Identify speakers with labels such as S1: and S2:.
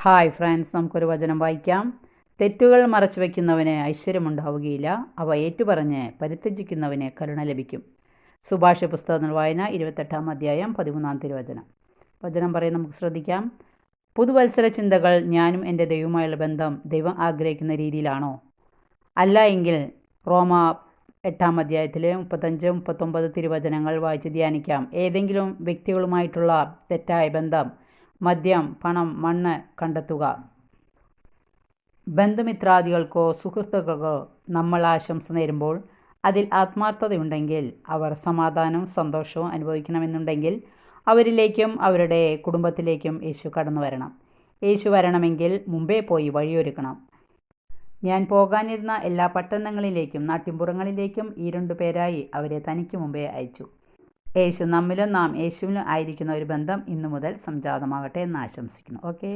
S1: Hi friends, നമുക്കൊരു വചനം വായിക്കാം. തെറ്റുകൾ മറച്ചു വയ്ക്കുന്നവന് ഐശ്വര്യമുണ്ടാവുകയില്ല, അവ ഏറ്റുപറഞ്ഞ് പരിത്യജിക്കുന്നവന് കരുണ ലഭിക്കും. സുഭാഷ പുസ്തകങ്ങൾ വായന 28-ാം അധ്യായം 13-ാം തിരുവചനം. വചനം പറയും, നമുക്ക് ശ്രദ്ധിക്കാം. പുതുവത്സര ചിന്തകൾ ഞാനും എൻ്റെ ദൈവവുമായുള്ള ബന്ധം ദൈവം ആഗ്രഹിക്കുന്ന രീതിയിലാണോ? അല്ല എങ്കിൽ റോമ 8-ാം അധ്യായത്തിലെ 35-39 തിരുവചനങ്ങൾ വായിച്ച് ധ്യാനിക്കാം. ഏതെങ്കിലും വ്യക്തികളുമായിട്ടുള്ള തെറ്റായ ബന്ധം, മദ്യം, പണം, മണ്ണ് കണ്ടെത്തുക. ബന്ധുമിത്രാദികൾക്കോ സുഹൃത്തുക്കൾക്കോ നമ്മൾ ആശംസ നേരുമ്പോൾ അതിൽ ആത്മാർത്ഥതയുണ്ടെങ്കിൽ, അവർ സമാധാനവും സന്തോഷവും അനുഭവിക്കണമെന്നുണ്ടെങ്കിൽ അവരിലേക്കും അവരുടെ കുടുംബത്തിലേക്കും യേശു കടന്നു വരണം. യേശു വരണമെങ്കിൽ മുമ്പേ പോയി വഴിയൊരുക്കണം. ഞാൻ പോകാനിരുന്ന എല്ലാ പട്ടണങ്ങളിലേക്കും നാട്ടിൻപുറങ്ങളിലേക്കും ഈ 2 പേരായി അവരെ തനിക്ക് മുമ്പേ അയച്ചു. യേശു നമ്മിലും നാം യേശുവിലും ആയിരിക്കുന്ന ഒരു ബന്ധം ഇന്നു മുതൽ സംജാതമാകട്ടെ എന്ന് ആശംസിക്കുന്നു. ഓക്കെ.